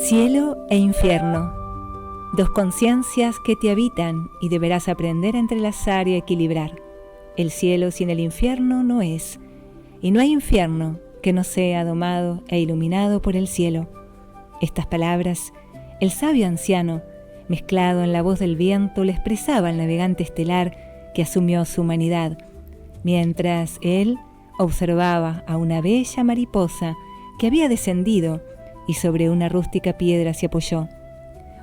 Cielo e infierno, dos conciencias que te habitan y deberás aprender a entrelazar y a equilibrar. El cielo sin el infierno no es, y no hay infierno que no sea domado e iluminado por el cielo. Estas palabras, el sabio anciano, mezclado en la voz del viento, le expresaba al navegante estelar que asumió su humanidad, mientras él observaba a una bella mariposa que había descendido y sobre una rústica piedra se apoyó.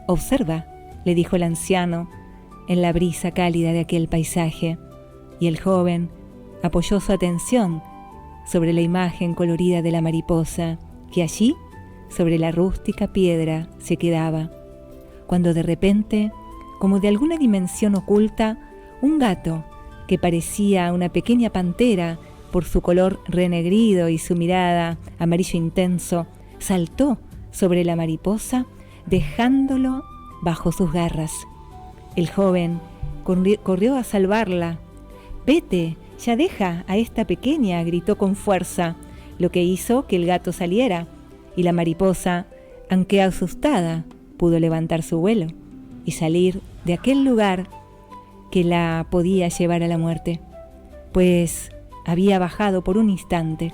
«Observa», le dijo el anciano, en la brisa cálida de aquel paisaje, y el joven apoyó su atención sobre la imagen colorida de la mariposa, que allí, sobre la rústica piedra, se quedaba, cuando de repente, como de alguna dimensión oculta, un gato, que parecía una pequeña pantera por su color renegrido y su mirada amarillo intenso, saltó sobre la mariposa, dejándolo bajo sus garras. El joven corrió a salvarla. «Vete, ya deja a esta pequeña», gritó con fuerza, lo que hizo que el gato saliera, y la mariposa, aunque asustada, pudo levantar su vuelo y salir de aquel lugar que la podía llevar a la muerte, pues había bajado por un instante,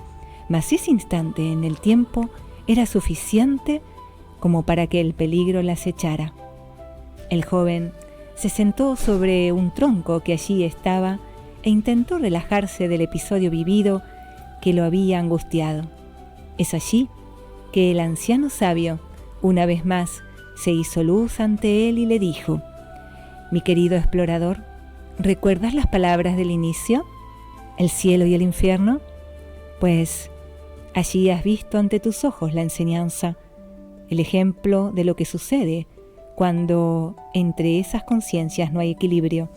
mas ese instante en el tiempo era suficiente como para que el peligro la acechara. El joven se sentó sobre un tronco que allí estaba e intentó relajarse del episodio vivido que lo había angustiado. Es allí que el anciano sabio, una vez más, se hizo luz ante él y le dijo: «Mi querido explorador, ¿recuerdas las palabras del inicio? ¿El cielo y el infierno? Pues allí has visto ante tus ojos la enseñanza, el ejemplo de lo que sucede cuando entre esas conciencias no hay equilibrio.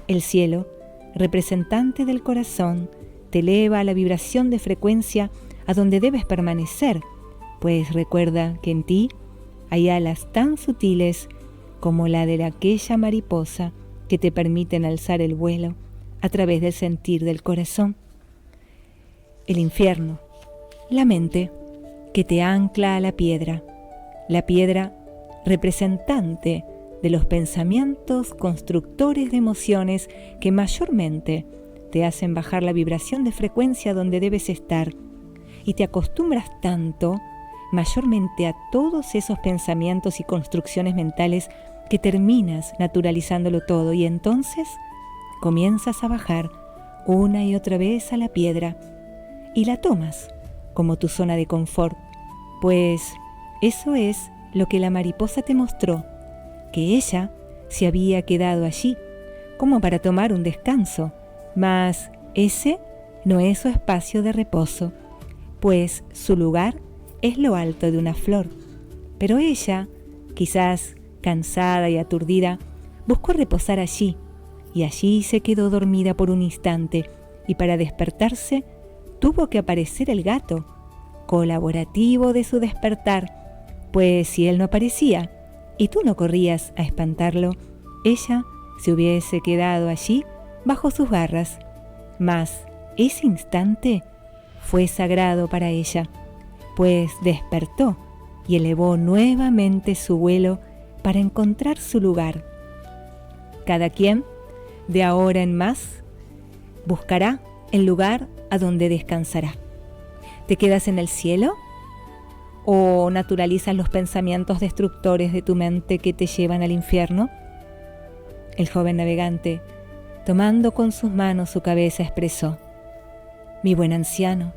El cielo, representante del corazón, te eleva a la vibración de frecuencia a donde debes permanecer, pues recuerda que en ti hay alas tan sutiles como la de aquella mariposa que te permiten alzar el vuelo a través del sentir del corazón. El infierno, la mente que te ancla a la piedra representante de los pensamientos constructores de emociones que mayormente te hacen bajar la vibración de frecuencia donde debes estar, y te acostumbras tanto mayormente a todos esos pensamientos y construcciones mentales que terminas naturalizándolo todo, y entonces comienzas a bajar una y otra vez a la piedra y la tomas como tu zona de confort, pues eso es lo que la mariposa te mostró, que ella se había quedado allí como para tomar un descanso, mas ese no es su espacio de reposo, pues su lugar es lo alto de una flor. Pero ella, quizás cansada y aturdida, buscó reposar allí, y allí se quedó dormida por un instante, y para despertarse tuvo que aparecer el gato, colaborativo de su despertar, pues si él no aparecía y tú no corrías a espantarlo, ella se hubiese quedado allí bajo sus garras. Mas ese instante fue sagrado para ella, pues despertó y elevó nuevamente su vuelo para encontrar su lugar. Cada quien, de ahora en más, buscará el lugar a donde descansará. ¿Te quedas en el cielo? ¿O naturalizas los pensamientos destructores de tu mente que te llevan al infierno? El joven navegante, tomando con sus manos su cabeza, expresó: «Mi buen anciano,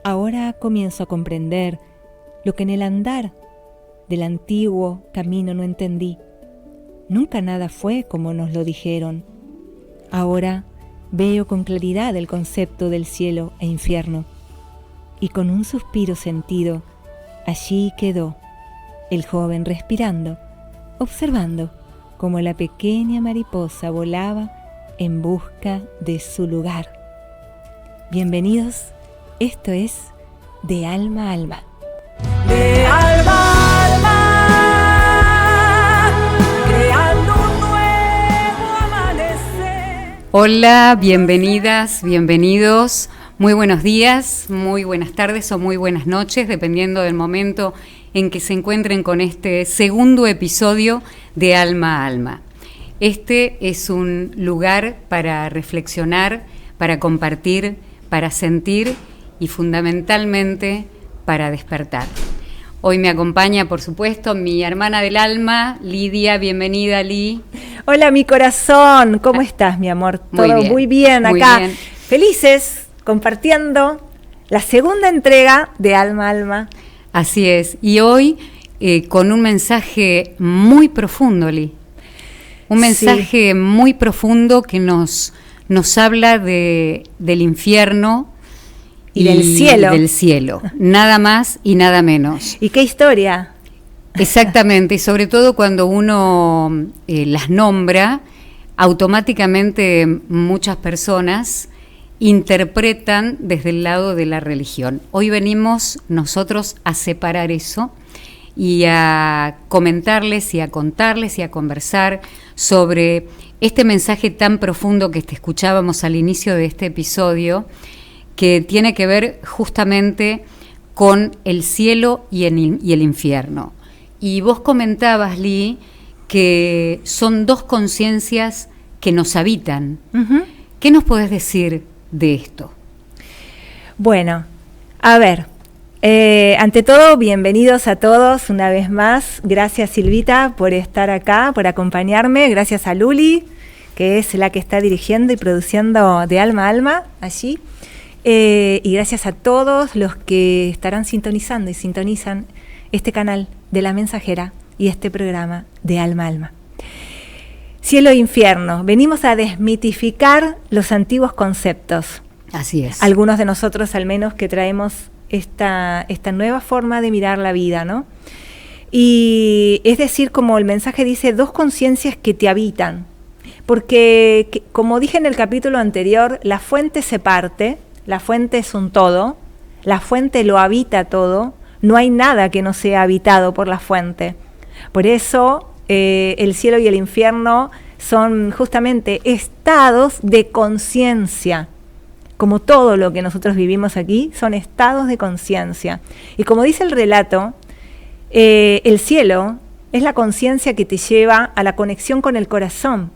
ahora comienzo a comprender lo que en el andar del antiguo camino no entendí. Nunca nada fue como nos lo dijeron. Ahora veo con claridad el concepto del cielo e infierno». Y con un suspiro sentido, allí quedó el joven respirando, observando cómo la pequeña mariposa volaba en busca de su lugar. Bienvenidos, esto es De Alma a Alma. De alma a alma, creando un nuevo amanecer. Hola, bienvenidas, bienvenidos. Muy buenos días, muy buenas tardes o muy buenas noches, dependiendo del momento en que se encuentren con este segundo episodio de Alma a Alma. Este es un lugar para reflexionar, para compartir, para sentir y fundamentalmente para despertar. Hoy me acompaña, por supuesto, mi hermana del alma, Lidia. Bienvenida, Li. Hola, mi corazón. ¿Cómo estás, mi amor? Todo muy bien acá. Bien. Felices, compartiendo la segunda entrega de Alma a Alma. Así es. Y hoy con un mensaje muy profundo, Li. Un mensaje muy profundo que nos habla del infierno y del cielo. Nada más y nada menos. ¿Y qué historia? Exactamente, y sobre todo cuando uno las nombra, automáticamente muchas personas interpretan desde el lado de la religión. Hoy venimos nosotros a separar eso y a comentarles y a contarles y a conversar sobre este mensaje tan profundo que te escuchábamos al inicio de este episodio, que tiene que ver justamente con el cielo y el infierno. Y vos comentabas, Li, que son dos conciencias que nos habitan. Uh-huh. ¿Qué nos podés decir de esto? Bueno, a ver, ante todo, bienvenidos a todos una vez más. Gracias, Silvita, por estar acá, por acompañarme. Gracias a Luli, que es la que está dirigiendo y produciendo de Alma a Alma allí. Y gracias a todos los que estarán sintonizando y sintonizan este canal de La Mensajera y este programa de Alma a Alma. Cielo e infierno. Venimos a desmitificar los antiguos conceptos. Así es. Algunos de nosotros, al menos, que traemos esta nueva forma de mirar la vida, ¿no? Y es decir, como el mensaje dice, dos conciencias que te habitan. Porque, como dije en el capítulo anterior, la fuente se parte. La fuente es un todo, la fuente lo habita todo, no hay nada que no sea habitado por la fuente. Por eso el cielo y el infierno son justamente estados de conciencia. Como todo lo que nosotros vivimos aquí, son estados de conciencia. Y como dice el relato, el cielo es la conciencia que te lleva a la conexión con el corazón,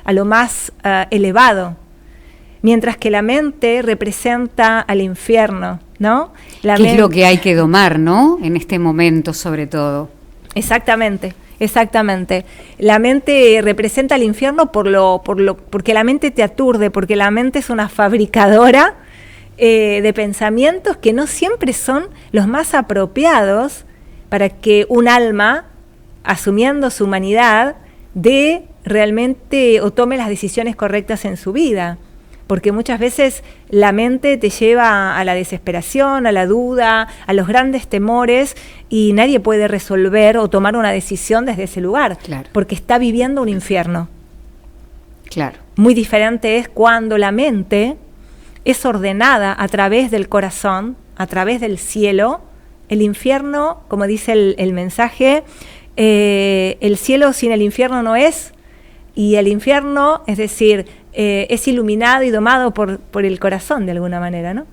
a lo más elevado. Mientras que la mente representa al infierno, ¿no? ¿Qué es lo que hay que domar, ¿no? En este momento, sobre todo. Exactamente. La mente representa al infierno porque la mente te aturde, porque la mente es una fabricadora de pensamientos que no siempre son los más apropiados para que un alma, asumiendo su humanidad, dé realmente o tome las decisiones correctas en su vida. Porque muchas veces la mente te lleva a la desesperación, a la duda, a los grandes temores, y nadie puede resolver o tomar una decisión desde ese lugar, claro, porque está viviendo un infierno. Claro. Muy diferente es cuando la mente es ordenada a través del corazón, a través del cielo. El infierno, como dice el mensaje, el cielo sin el infierno no es, y el infierno, es decir, es iluminado y domado por el corazón de alguna manera, ¿no?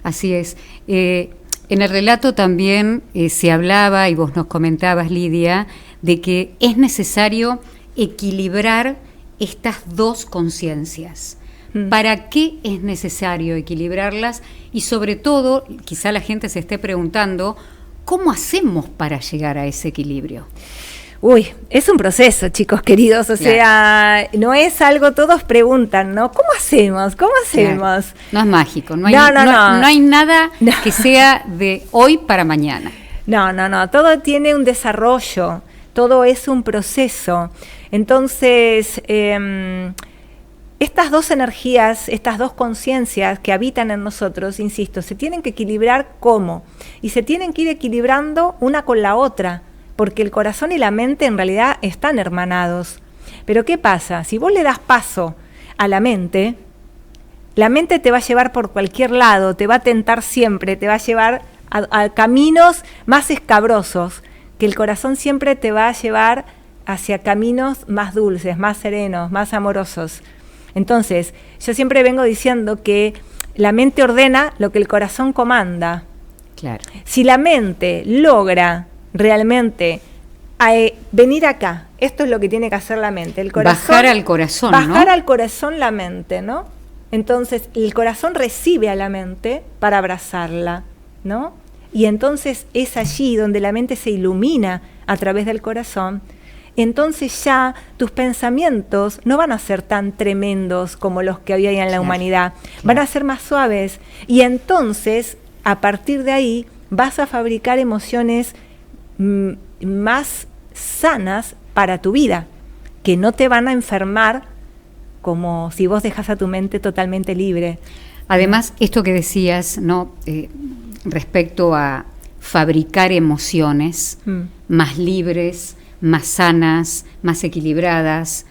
Así es. En el relato también se hablaba, y vos nos comentabas, Lidia, de que es necesario equilibrar estas dos conciencias. ¿Para qué es necesario equilibrarlas? Y sobre todo, quizá la gente se esté preguntando, ¿cómo hacemos para llegar a ese equilibrio? Uy, es un proceso, chicos queridos, o sea, no es algo, todos preguntan, ¿no? ¿Cómo hacemos? ¿Cómo hacemos? Claro. No es mágico, no hay nada que sea de hoy para mañana. No, todo tiene un desarrollo, todo es un proceso. Entonces, estas dos energías, estas dos conciencias que habitan en nosotros, insisto, se tienen que equilibrar ¿cómo? Y se tienen que ir equilibrando una con la otra, porque el corazón y la mente en realidad están hermanados. Pero ¿qué pasa? Si vos le das paso a la mente te va a llevar por cualquier lado, te va a tentar siempre, te va a llevar a caminos más escabrosos, que el corazón siempre te va a llevar hacia caminos más dulces, más serenos, más amorosos. Entonces, yo siempre vengo diciendo que la mente ordena lo que el corazón comanda. Claro. Si la mente logra realmente venir acá, esto es lo que tiene que hacer la mente, el corazón. Bajar al corazón, Bajar ¿no? al corazón la mente, ¿no? Entonces, el corazón recibe a la mente para abrazarla, ¿no? Y entonces es allí donde la mente se ilumina a través del corazón. Entonces ya tus pensamientos no van a ser tan tremendos como los que había en la humanidad, van a ser más suaves. Y entonces, a partir de ahí, vas a fabricar emociones más sanas para tu vida, que no te van a enfermar como si vos dejas a tu mente totalmente libre. Además, esto que decías, ¿no? Respecto a fabricar emociones más libres, más sanas, más equilibradas,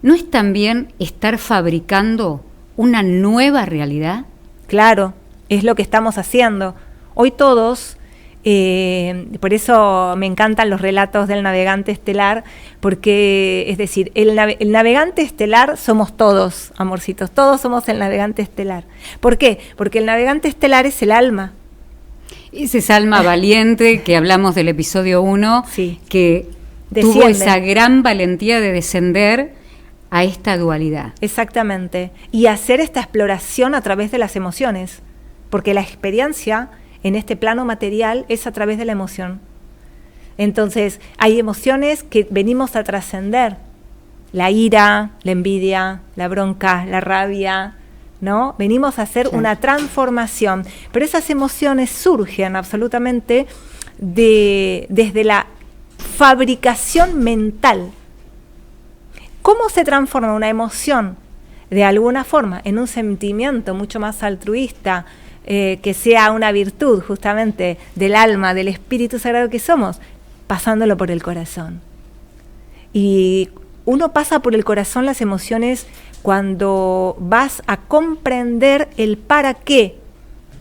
¿no es también estar fabricando una nueva realidad? Claro, es lo que estamos haciendo. Hoy todos, por eso me encantan los relatos del navegante estelar, porque, es decir, el navegante estelar somos todos, amorcitos, todos somos el navegante estelar. ¿Por qué? Porque el navegante estelar es el alma. Es esa alma valiente que hablamos del episodio 1, sí, que desciende. Tuvo esa gran valentía de descender a esta dualidad. Exactamente, y hacer esta exploración a través de las emociones, porque la experiencia en este plano material es a través de la emoción. Entonces, hay emociones que venimos a trascender. La ira, la envidia, la bronca, la rabia, ¿no? Venimos a hacer una transformación. Pero esas emociones surgen absolutamente desde la fabricación mental. ¿Cómo se transforma una emoción? De alguna forma, en un sentimiento mucho más altruista, que sea una virtud justamente del alma, del espíritu sagrado que somos, pasándolo por el corazón. Y uno pasa por el corazón las emociones cuando vas a comprender el para qué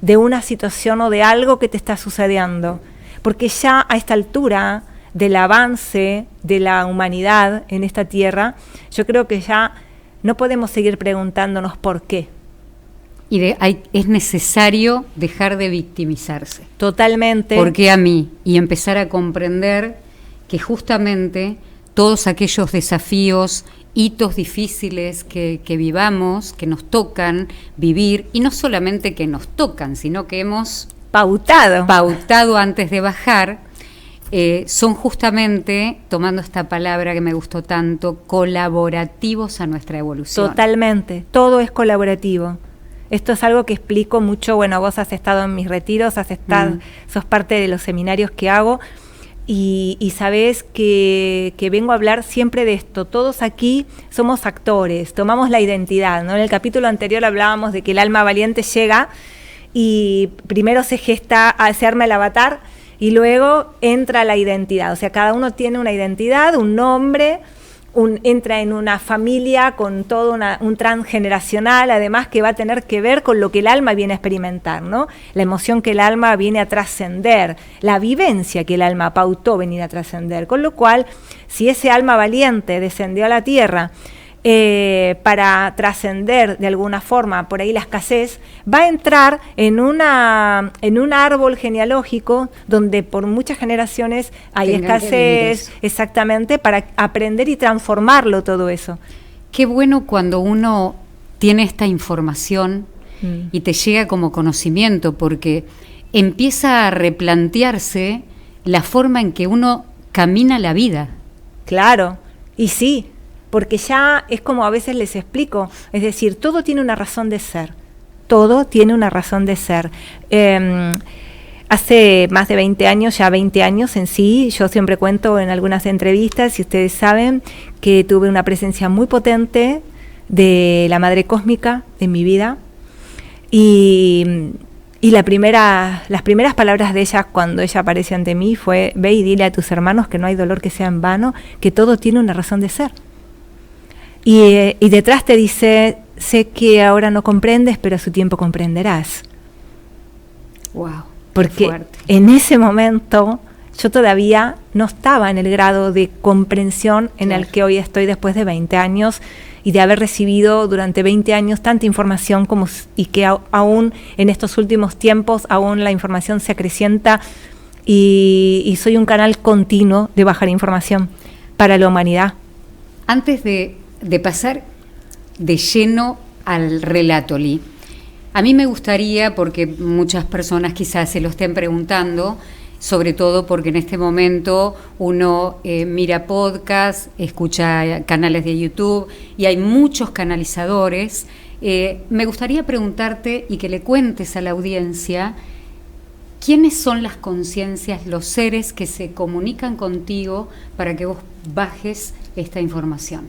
de una situación o de algo que te está sucediendo. Porque ya a esta altura del avance de la humanidad en esta tierra, yo creo que ya no podemos seguir preguntándonos por qué. Y es necesario dejar de victimizarse. Totalmente. ¿Por qué a mí? Y empezar a comprender que justamente todos aquellos desafíos, hitos difíciles que vivamos, que nos tocan vivir, y no solamente que nos tocan, sino que hemos pautado antes de bajar, son justamente, tomando esta palabra que me gustó tanto, colaborativos a nuestra evolución. Totalmente, todo es colaborativo. Esto es algo que explico mucho, bueno, vos has estado en mis retiros, sos parte de los seminarios que hago, y sabés que vengo a hablar siempre de esto. Todos aquí somos actores, tomamos la identidad, ¿no? En el capítulo anterior hablábamos de que el alma valiente llega y primero se arma el avatar y luego entra la identidad. O sea, cada uno tiene una identidad, un nombre, entra en una familia con todo un transgeneracional, además, que va a tener que ver con lo que el alma viene a experimentar, ¿no? La emoción que el alma viene a trascender, la vivencia que el alma pautó venir a trascender. Con lo cual, si ese alma valiente descendió a la tierra para trascender de alguna forma por ahí la escasez, va a entrar en un árbol genealógico donde por muchas generaciones hay escasez, exactamente, para aprender y transformarlo todo eso. Qué bueno cuando uno tiene esta información y te llega como conocimiento, porque empieza a replantearse la forma en que uno camina la vida. Claro, y sí, porque ya es como a veces les explico, es decir, todo tiene una razón de ser, todo tiene una razón de ser. Hace más de 20 años, ya 20 años en sí, yo siempre cuento en algunas entrevistas, y ustedes saben que tuve una presencia muy potente de la Madre Cósmica en mi vida, y las primeras palabras de ella cuando ella apareció ante mí fue: ve y dile a tus hermanos que no hay dolor que sea en vano, que todo tiene una razón de ser. Y detrás te dice: sé que ahora no comprendes, pero a su tiempo comprenderás. Wow. Porque en ese momento yo todavía no estaba en el grado de comprensión en el que hoy estoy después de 20 años y de haber recibido durante 20 años tanta información y que aún en estos últimos tiempos aún la información se acrecienta y soy un canal continuo de bajar información para la humanidad. Antes de pasar de lleno al relato, Lee, a mí me gustaría, porque muchas personas quizás se lo estén preguntando, sobre todo porque en este momento uno mira podcast, escucha canales de YouTube y hay muchos canalizadores. Me gustaría preguntarte y que le cuentes a la audiencia quiénes son las conciencias, los seres que se comunican contigo para que vos bajes esta información.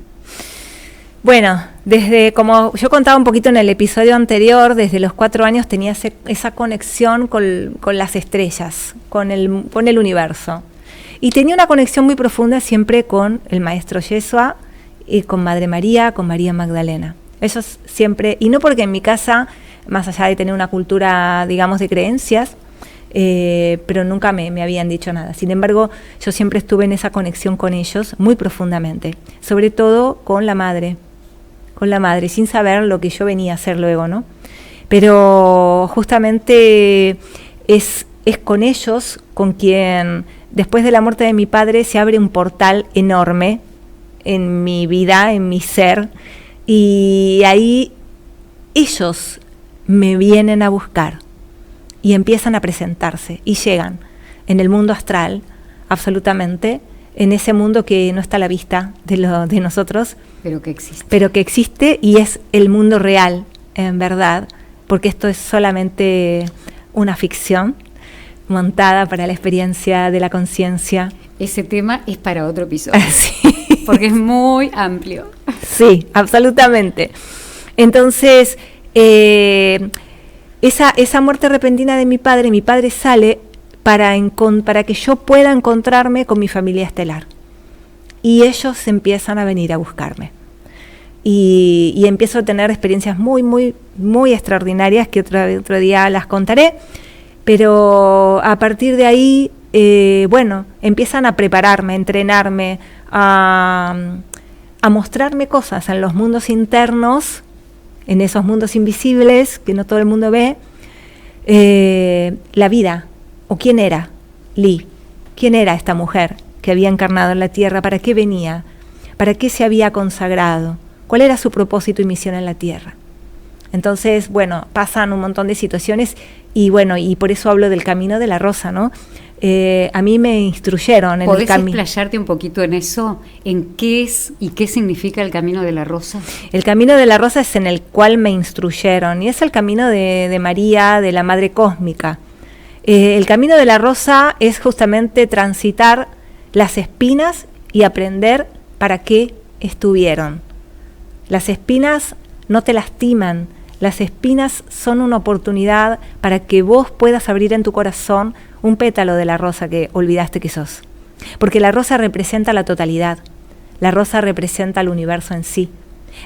Bueno, desde, como yo contaba un poquito en el episodio anterior, desde los 4 años tenía esa conexión con las estrellas, con el universo. Y tenía una conexión muy profunda siempre con el Maestro Yeshua y con Madre María, con María Magdalena. Ellos siempre, y no porque en mi casa, más allá de tener una cultura, digamos, de creencias, pero nunca me habían dicho nada. Sin embargo, yo siempre estuve en esa conexión con ellos muy profundamente, sobre todo con la madre, sin saber lo que yo venía a hacer luego, ¿no? Pero justamente es con ellos con quien, después de la muerte de mi padre, se abre un portal enorme en mi vida, en mi ser, y ahí ellos me vienen a buscar y empiezan a presentarse y llegan en el mundo astral, absolutamente, en ese mundo que no está a la vista de nosotros, pero que existe y es el mundo real, en verdad, porque esto es solamente una ficción montada para la experiencia de la conciencia. Ese tema es para otro episodio, sí. Porque es muy amplio. Sí, absolutamente. Entonces, esa muerte repentina de mi padre sale para que yo pueda encontrarme con mi familia estelar. Y ellos empiezan a venir a buscarme. Y empiezo a tener experiencias muy, muy, muy extraordinarias que otro día las contaré. Pero a partir de ahí, empiezan a prepararme, a entrenarme, a mostrarme cosas en los mundos internos, en esos mundos invisibles que no todo el mundo ve, la vida. ¿O quién era Lee? ¿Quién era esta mujer que había encarnado en la tierra? ¿Para qué venía? ¿Para qué se había consagrado? ¿Cuál era su propósito y misión en la tierra? Entonces, pasan un montón de situaciones y por eso hablo del camino de la rosa, ¿no? A mí me instruyeron en el camino. ¿Podés explayarte un poquito en eso? ¿En qué es y qué significa el camino de la rosa? El camino de la rosa es en el cual me instruyeron y es el camino de María, de la Madre Cósmica. El camino de la rosa es justamente transitar las espinas y aprender para qué estuvieron. Las espinas no te lastiman, las espinas son una oportunidad para que vos puedas abrir en tu corazón un pétalo de la rosa que olvidaste que sos. Porque la rosa representa la totalidad, la rosa representa el universo en sí.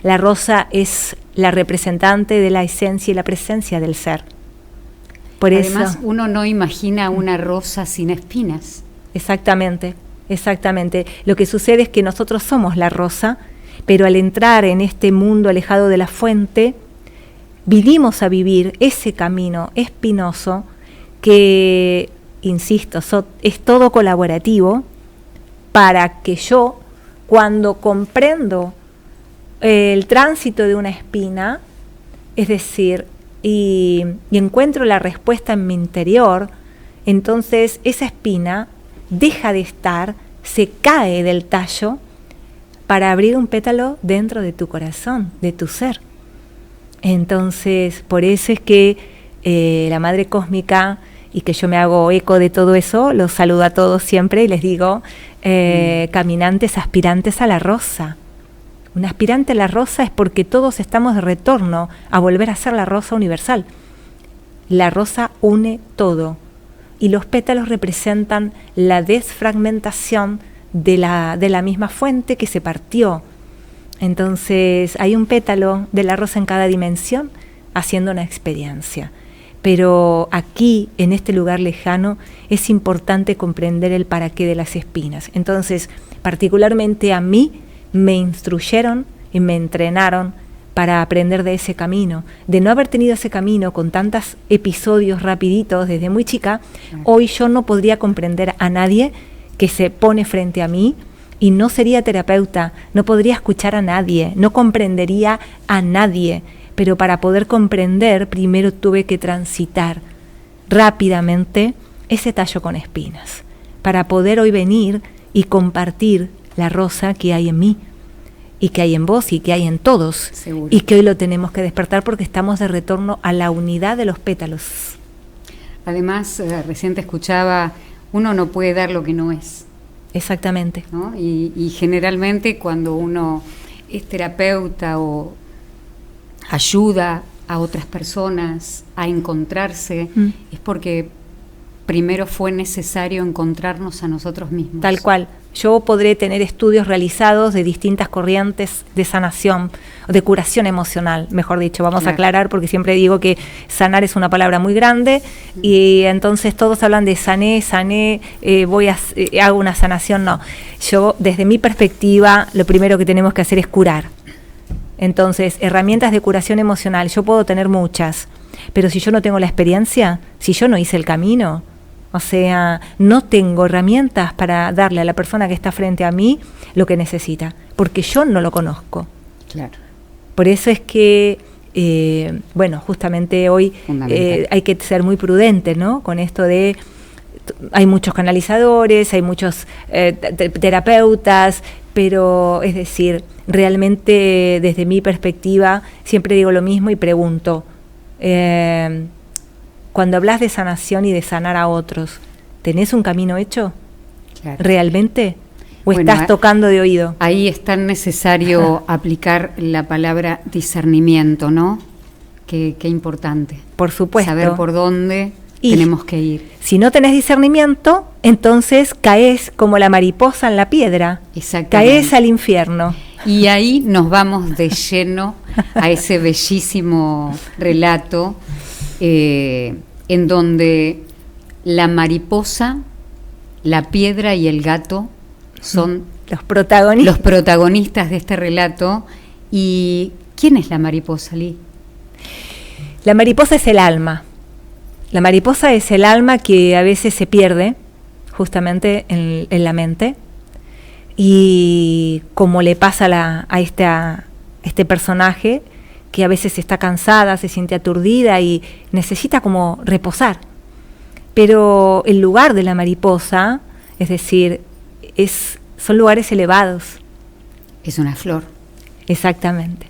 La rosa es la representante de la esencia y la presencia del ser. Además, uno no imagina una rosa sin espinas. Exactamente. Lo que sucede es que nosotros somos la rosa, pero al entrar en este mundo alejado de la fuente, vinimos a vivir ese camino espinoso que, insisto, es todo colaborativo para que yo, cuando comprendo el tránsito de una espina, es decir, y encuentro la respuesta en mi interior, entonces esa espina deja de estar, se cae del tallo para abrir un pétalo dentro de tu corazón, de tu ser. Entonces, por eso es que la Madre Cósmica, y que yo me hago eco de todo eso, los saludo a todos siempre y les digo, caminantes, aspirantes a la rosa. Un aspirante a la rosa es porque todos estamos de retorno a volver a ser la rosa universal. La rosa une todo y los pétalos representan la desfragmentación de la misma fuente que se partió. Entonces hay un pétalo de la rosa en cada dimensión haciendo una experiencia. Pero aquí, en este lugar lejano, es importante comprender el para qué de las espinas. Entonces, particularmente a mí, me instruyeron y me entrenaron para aprender de ese camino. De no haber tenido ese camino con tantos episodios rapiditos desde muy chica, hoy yo no podría comprender a nadie que se pone frente a mí y no sería terapeuta, no podría escuchar a nadie, no comprendería a nadie. Pero para poder comprender, primero tuve que transitar rápidamente ese tallo con espinas, para poder hoy venir y compartir la rosa que hay en mí, y que hay en vos, y que hay en todos. Seguro. Y que hoy lo tenemos que despertar porque estamos de retorno a la unidad de los pétalos. Además, recién te escuchaba, uno no puede dar lo que no es. Exactamente. ¿No? Y generalmente cuando uno es terapeuta o ayuda a otras personas a encontrarse, es porque primero fue necesario encontrarnos a nosotros mismos. Tal cual. Yo podré tener estudios realizados de distintas corrientes de sanación, de curación emocional, mejor dicho. Vamos a aclarar porque siempre digo que sanar es una palabra muy grande y entonces todos hablan de sané, hago una sanación. No, yo desde mi perspectiva lo primero que tenemos que hacer es curar. Entonces, herramientas de curación emocional, yo puedo tener muchas, pero si yo no tengo la experiencia, si yo no hice el camino, o sea, no tengo herramientas para darle a la persona que está frente a mí lo que necesita, porque yo no lo conozco. Claro. Por eso es que, justamente hoy hay que ser muy prudentes, ¿no? Con esto de, hay muchos canalizadores, hay muchos terapeutas, pero es decir, realmente desde mi perspectiva siempre digo lo mismo y pregunto, cuando hablas de sanación y de sanar a otros, ¿tenés un camino hecho? Claro. ¿Realmente? ¿O estás tocando de oído? Ahí es tan necesario aplicar la palabra discernimiento, ¿no? Qué importante. Por supuesto. Saber por dónde tenemos que ir. Si no tenés discernimiento, entonces caes como la mariposa en la piedra. Exactamente. Caes al infierno. Y ahí nos vamos de lleno a ese bellísimo relato en donde la mariposa, la piedra y el gato son los protagonistas de este relato. ¿Y quién es la mariposa, Lee? La mariposa es el alma. La mariposa es el alma que a veces se pierde justamente en la mente, y como le pasa a este personaje, que a veces está cansada, se siente aturdida y necesita como reposar. Pero el lugar de la mariposa, es decir, son lugares elevados. Es una flor. Exactamente.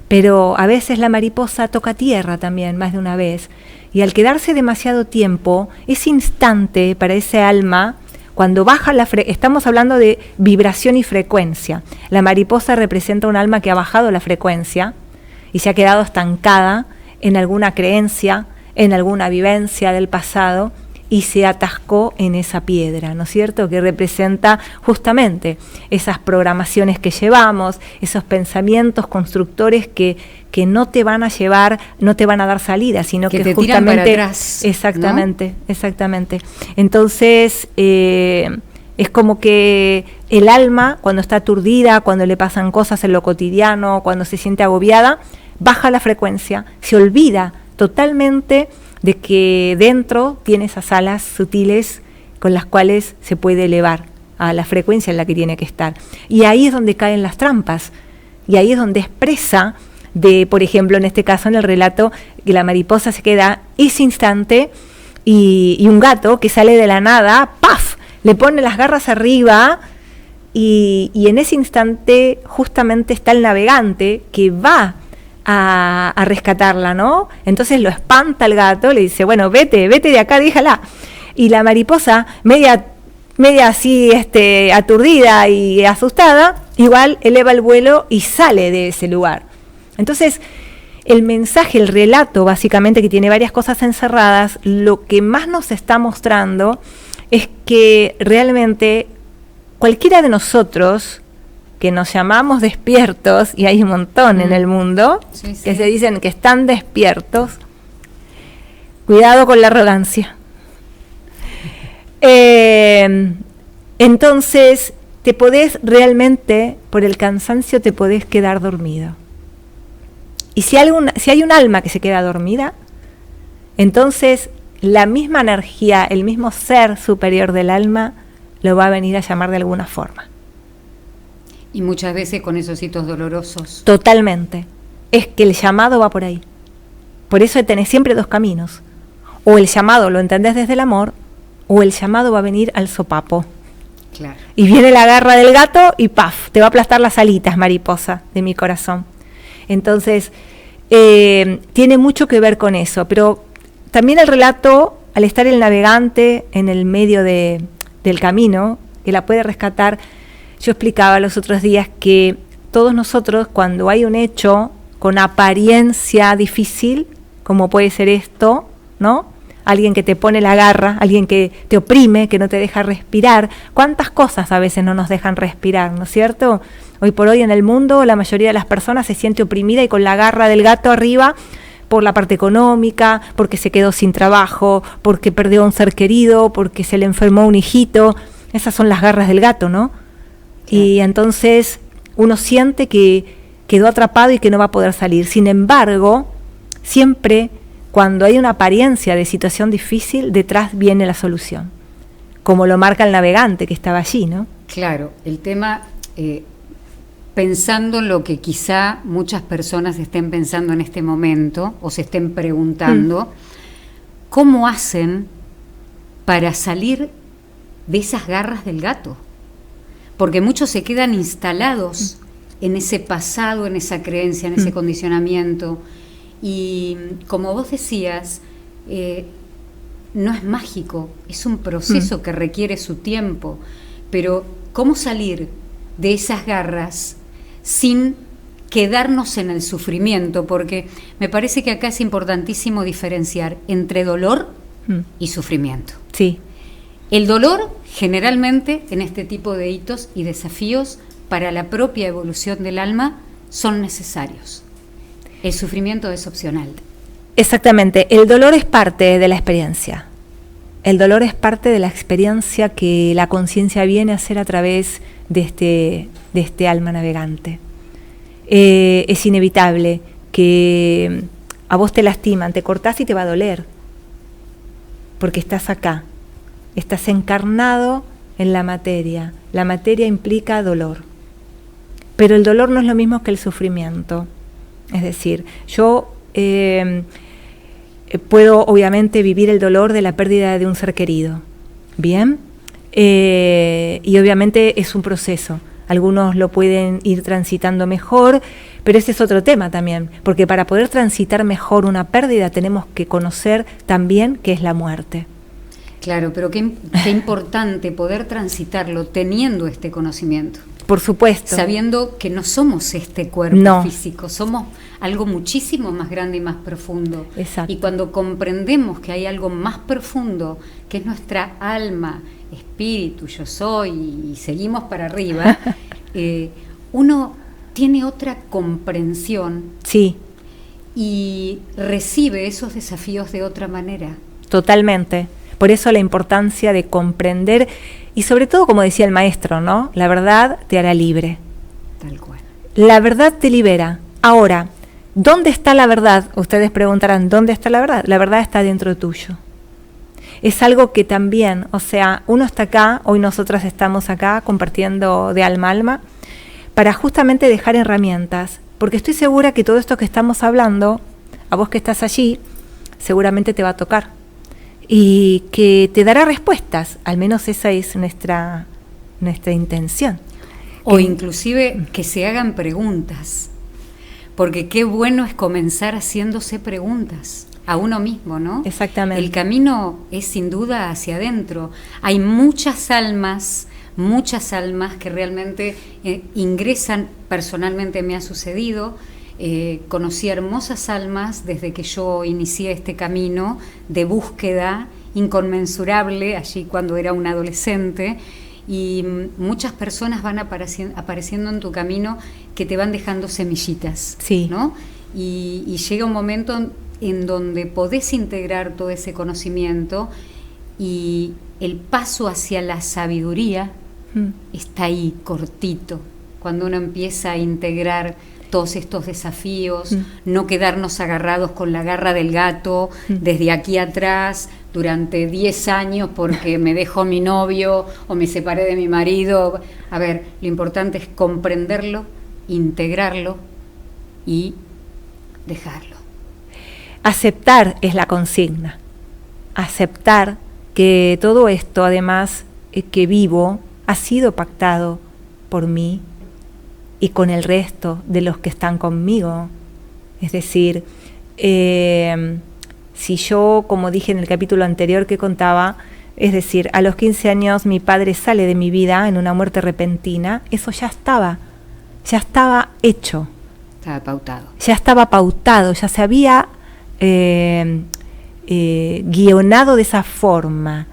Pero a veces la mariposa toca tierra también, más de una vez. Y al quedarse demasiado tiempo, ese instante para ese alma, cuando baja estamos hablando de vibración y frecuencia. La mariposa representa un alma que ha bajado la frecuencia y se ha quedado estancada en alguna creencia, en alguna vivencia del pasado, y se atascó en esa piedra, ¿no es cierto? Que representa justamente esas programaciones que llevamos, esos pensamientos constructores que no te van a llevar, no te van a dar salida, sino que te justamente tiran para atrás. Exactamente, ¿no? Exactamente. Entonces, es como que el alma, cuando está aturdida, cuando le pasan cosas en lo cotidiano, cuando se siente agobiada, baja la frecuencia, se olvida totalmente de que dentro tiene esas alas sutiles con las cuales se puede elevar a la frecuencia en la que tiene que estar. Y ahí es donde caen las trampas, y ahí es donde expresa, por ejemplo, en este caso, en el relato, que la mariposa se queda ese instante y un gato que sale de la nada, ¡paf!, le pone las garras arriba, y en ese instante justamente está el navegante que va a rescatarla, ¿no? Entonces lo espanta el gato, le dice, bueno, vete de acá, déjala. Y la mariposa, media así aturdida y asustada, igual eleva el vuelo y sale de ese lugar. Entonces, el mensaje, el relato, básicamente, que tiene varias cosas encerradas, lo que más nos está mostrando es que realmente cualquiera de nosotros que nos llamamos despiertos, y hay un montón en el mundo, sí, que se dicen que están despiertos, cuidado con la arrogancia. Entonces, te podés realmente, por el cansancio, te podés quedar dormido. Y si hay un alma que se queda dormida, entonces la misma energía, el mismo ser superior del alma lo va a venir a llamar de alguna forma. Y muchas veces con esos hitos dolorosos. Totalmente. Es que el llamado va por ahí. Por eso tenés siempre dos caminos. O el llamado lo entendés desde el amor, o el llamado va a venir al sopapo. Claro. Y viene la garra del gato y ¡paf! Te va a aplastar las alitas, mariposa, de mi corazón. Entonces, tiene mucho que ver con eso. Pero también el relato, al estar el navegante en el medio del camino, que la puede rescatar, yo explicaba los otros días que todos nosotros, cuando hay un hecho con apariencia difícil, como puede ser esto, ¿no? Alguien que te pone la garra, alguien que te oprime, que no te deja respirar. ¿Cuántas cosas a veces no nos dejan respirar, no es cierto? Hoy por hoy en el mundo la mayoría de las personas se siente oprimida y con la garra del gato arriba por la parte económica, porque se quedó sin trabajo, porque perdió a un ser querido, porque se le enfermó un hijito. Esas son las garras del gato, ¿no? Sí. Y entonces uno siente que quedó atrapado y que no va a poder salir. Sin embargo, siempre cuando hay una apariencia de situación difícil, detrás viene la solución, como lo marca el navegante que estaba allí, ¿no? Claro, el tema, pensando en lo que quizá muchas personas estén pensando en este momento, o se estén preguntando, ¿cómo hacen para salir de esas garras del gato? Porque muchos se quedan instalados en ese pasado, en esa creencia, en ese condicionamiento. Y como vos decías, no es mágico, es un proceso que requiere su tiempo. Pero ¿cómo salir de esas garras sin quedarnos en el sufrimiento? Porque me parece que acá es importantísimo diferenciar entre dolor y sufrimiento. Sí. El dolor, generalmente, en este tipo de hitos y desafíos, para la propia evolución del alma, son necesarios. El sufrimiento es opcional. Exactamente. El dolor es parte de la experiencia. El dolor es parte de la experiencia que la conciencia viene a hacer a través de este alma navegante. Es inevitable que a vos te lastiman, te cortás y te va a doler, porque estás acá. Estás encarnado en la materia. La materia implica dolor. Pero el dolor no es lo mismo que el sufrimiento. Es decir, yo puedo obviamente vivir el dolor de la pérdida de un ser querido. ¿Bien? Y obviamente es un proceso. Algunos lo pueden ir transitando mejor, pero ese es otro tema también. Porque para poder transitar mejor una pérdida tenemos que conocer también qué es la muerte. Claro, pero qué importante poder transitarlo teniendo este conocimiento. Por supuesto. Sabiendo que no somos este cuerpo físico, somos algo muchísimo más grande y más profundo. Exacto. Y cuando comprendemos que hay algo más profundo, que es nuestra alma, espíritu, yo soy, y seguimos para arriba, uno tiene otra comprensión. Sí. Y recibe esos desafíos de otra manera. Totalmente. Por eso la importancia de comprender y sobre todo, como decía el maestro, ¿no? La verdad te hará libre. Tal cual. La verdad te libera. Ahora, ¿dónde está la verdad? Ustedes preguntarán, ¿dónde está la verdad? La verdad está dentro tuyo. Es algo que también, o sea, uno está acá, hoy nosotras estamos acá compartiendo de alma a alma, para justamente dejar herramientas, porque estoy segura que todo esto que estamos hablando, a vos que estás allí, seguramente te va a tocar. Y que te dará respuestas, al menos esa es nuestra intención. O inclusive que se hagan preguntas, porque qué bueno es comenzar haciéndose preguntas a uno mismo, ¿no? Exactamente. El camino es sin duda hacia adentro. Hay muchas almas que realmente ingresan, personalmente me ha sucedido. Conocí hermosas almas desde que yo inicié este camino de búsqueda inconmensurable allí cuando era una adolescente, y muchas personas van apareciendo en tu camino que te van dejando semillitas, sí, ¿no? Y llega un momento en donde podés integrar todo ese conocimiento y el paso hacia la sabiduría está ahí cortito cuando uno empieza a integrar todos estos desafíos, no quedarnos agarrados con la garra del gato desde aquí atrás durante 10 años porque me dejó mi novio o me separé de mi marido. A ver, lo importante es comprenderlo, integrarlo y dejarlo. Aceptar es la consigna. Aceptar que todo esto, además, que vivo, ha sido pactado por mí y con el resto de los que están conmigo. Es decir, si yo, como dije en el capítulo anterior que contaba, es decir, a los 15 años mi padre sale de mi vida en una muerte repentina, eso ya estaba hecho. Estaba pautado. Ya estaba pautado, ya se había guionado de esa forma.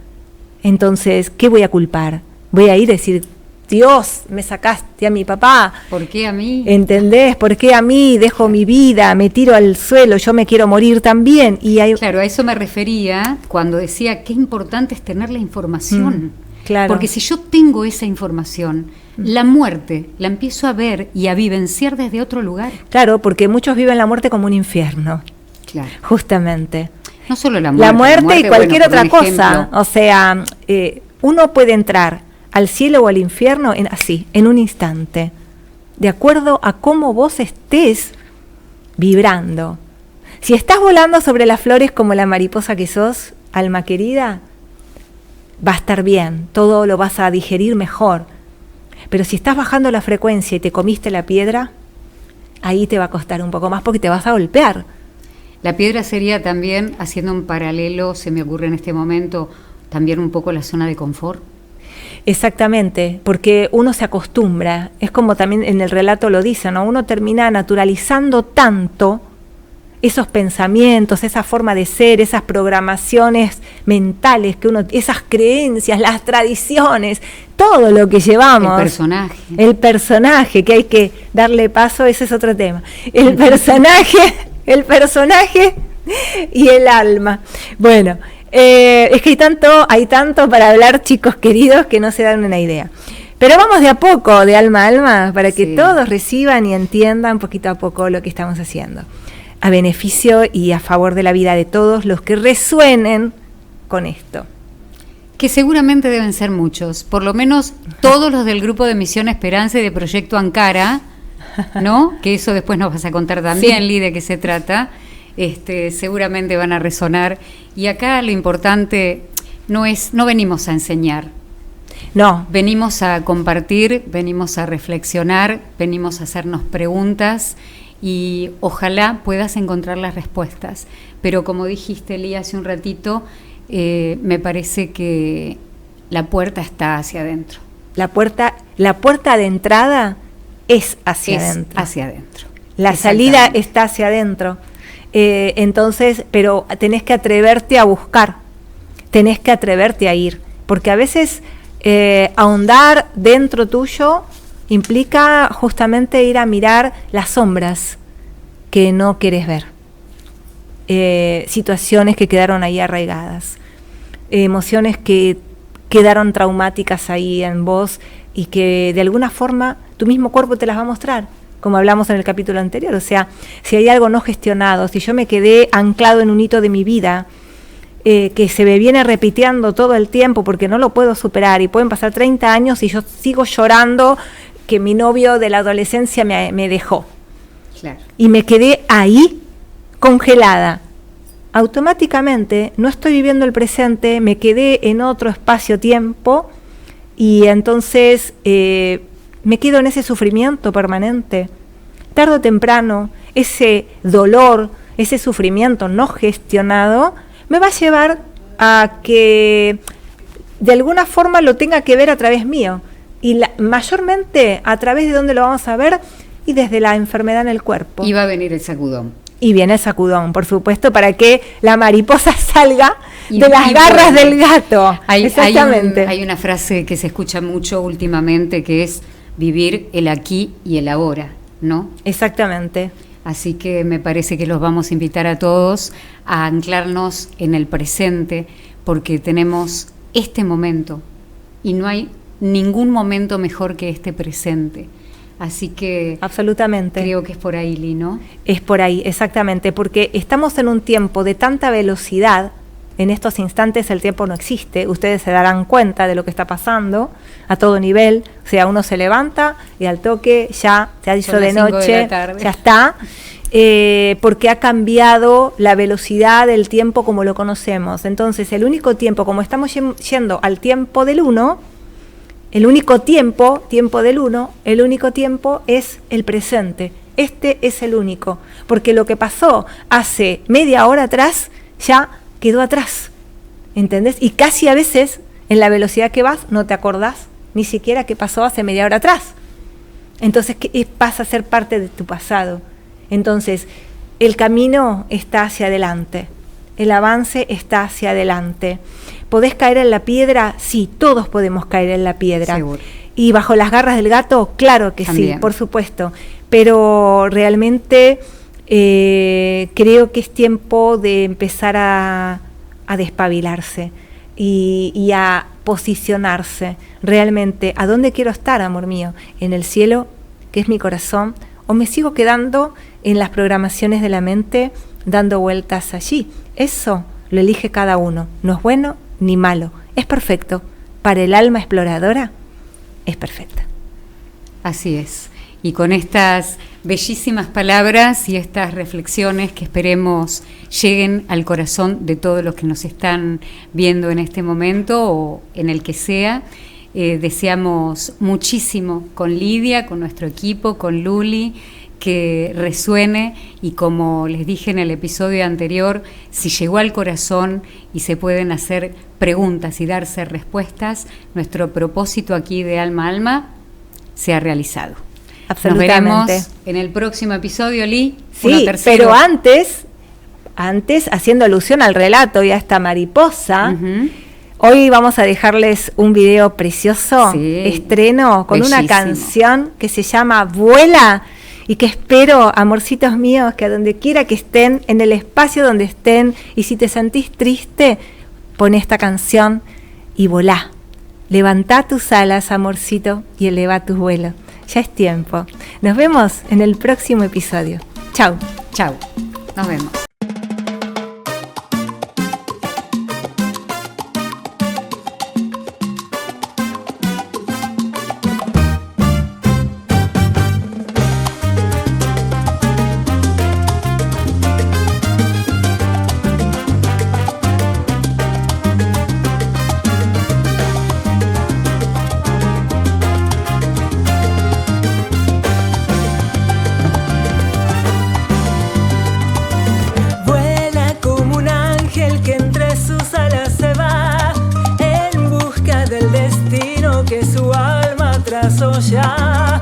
Entonces, ¿qué voy a culpar? Voy a ir a decir, Dios, me sacaste a mi papá. ¿Por qué a mí? ¿Entendés? ¿Por qué a mí? Dejo mi vida, me tiro al suelo, yo me quiero morir también. Claro, a eso me refería cuando decía qué importante es tener la información. Claro. Porque si yo tengo esa información, la muerte la empiezo a ver y a vivenciar desde otro lugar. Claro, porque muchos viven la muerte como un infierno. Claro. Justamente. No solo la muerte y cualquier otra cosa. Ejemplo. O sea, uno puede entrar al cielo o al infierno en un instante, de acuerdo a cómo vos estés vibrando. Si estás volando sobre las flores como la mariposa que sos, alma querida, va a estar bien, todo lo vas a digerir mejor. Pero si estás bajando la frecuencia y te comiste la piedra, ahí te va a costar un poco más porque te vas a golpear. La piedra sería también, haciendo un paralelo, se me ocurre en este momento, también un poco la zona de confort. Exactamente, porque uno se acostumbra, es como también en el relato lo dice, ¿no? Uno termina naturalizando tanto esos pensamientos, esa forma de ser, esas programaciones mentales que uno, esas creencias, las tradiciones, todo lo que llevamos. El personaje que hay que darle paso, ese es otro tema. El personaje y el alma. Bueno, es que hay tanto para hablar, chicos queridos, que no se dan una idea. Pero vamos de a poco, de alma a alma, para que todos reciban y entiendan poquito a poco lo que estamos haciendo, a beneficio y a favor de la vida de todos los que resuenen con esto. Que seguramente deben ser muchos, por lo menos todos los del grupo de Misión Esperanza y de Proyecto Ankara, ¿no? Que eso después nos vas a contar también, Lee, de qué se trata. Seguramente van a resonar. Y acá lo importante no venimos a enseñar. No. Venimos a compartir, venimos a reflexionar, venimos a hacernos preguntas y ojalá puedas encontrar las respuestas. Pero como dijiste, Lee, hace un ratito, me parece que la puerta está hacia adentro. La puerta de entrada es hacia adentro. Hacia adentro. La salida está hacia adentro. Entonces, pero tenés que atreverte a buscar, tenés que atreverte a ir, porque a veces ahondar dentro tuyo implica justamente ir a mirar las sombras que no querés ver, situaciones que quedaron ahí arraigadas, emociones que quedaron traumáticas ahí en vos y que de alguna forma tu mismo cuerpo te las va a mostrar, como hablamos en el capítulo anterior. O sea, si hay algo no gestionado, si yo me quedé anclado en un hito de mi vida que se me viene repitiendo todo el tiempo porque no lo puedo superar y pueden pasar 30 años y yo sigo llorando que mi novio de la adolescencia me dejó. Claro. Y me quedé ahí congelada. Automáticamente no estoy viviendo el presente, me quedé en otro espacio-tiempo y entonces me quedo en ese sufrimiento permanente. Tarde o temprano, ese dolor, ese sufrimiento no gestionado, me va a llevar a que de alguna forma lo tenga que ver a través mío. Y mayormente a través de dónde lo vamos a ver y desde la enfermedad en el cuerpo. Y va a venir el sacudón. Y viene el sacudón, por supuesto, para que la mariposa salga de las garras del gato. Exactamente. Hay una frase que se escucha mucho últimamente que es vivir el aquí y el ahora, ¿no? Exactamente. Así que me parece que los vamos a invitar a todos a anclarnos en el presente, porque tenemos este momento y no hay ningún momento mejor que este presente. Así que absolutamente. Creo que es por ahí, Li, ¿no? Es por ahí, exactamente, porque estamos en un tiempo de tanta velocidad. En estos instantes el tiempo no existe, ustedes se darán cuenta de lo que está pasando a todo nivel, o sea, uno se levanta y al toque ya se ha dicho de noche, ya está, porque ha cambiado la velocidad del tiempo como lo conocemos. Entonces el único tiempo, como estamos yendo al tiempo del uno, el único tiempo del uno, el único tiempo es el presente. Este es el único, porque lo que pasó hace media hora atrás ya quedó atrás, ¿entendés? Y casi a veces, en la velocidad que vas, no te acordás ni siquiera qué pasó hace media hora atrás. Entonces, pasa a ser parte de tu pasado. Entonces, el camino está hacia adelante, el avance está hacia adelante. ¿Podés caer en la piedra? Sí, todos podemos caer en la piedra. Seguro. ¿Y bajo las garras del gato? Claro que también. Sí, por supuesto. Pero realmente creo que es tiempo de empezar a despabilarse y a posicionarse realmente. ¿A dónde quiero estar, amor mío? ¿En el cielo, que es mi corazón? ¿O me sigo quedando en las programaciones de la mente dando vueltas allí? Eso lo elige cada uno. No es bueno ni malo. Es perfecto. Para el alma exploradora, es perfecta. Así es. Y con estas bellísimas palabras y estas reflexiones que esperemos lleguen al corazón de todos los que nos están viendo en este momento o en el que sea, deseamos muchísimo con Lidia, con nuestro equipo, con Luli, que resuene, y como les dije en el episodio anterior, si llegó al corazón y se pueden hacer preguntas y darse respuestas, nuestro propósito aquí de Alma a Alma se ha realizado. Absolutamente. Nos veremos en el próximo episodio, Li. Sí, pero antes, haciendo alusión al relato y a esta mariposa, hoy vamos a dejarles un video precioso, estreno, con bellísimo, una canción que se llama Vuela, y que espero, amorcitos míos, que a donde quiera que estén, en el espacio donde estén, y si te sentís triste, pon esta canción y volá. Levantá tus alas, amorcito, y eleva tus vuelos. Ya es tiempo. Nos vemos en el próximo episodio. Chau. Chau. Nos vemos. Que su alma trazó ya.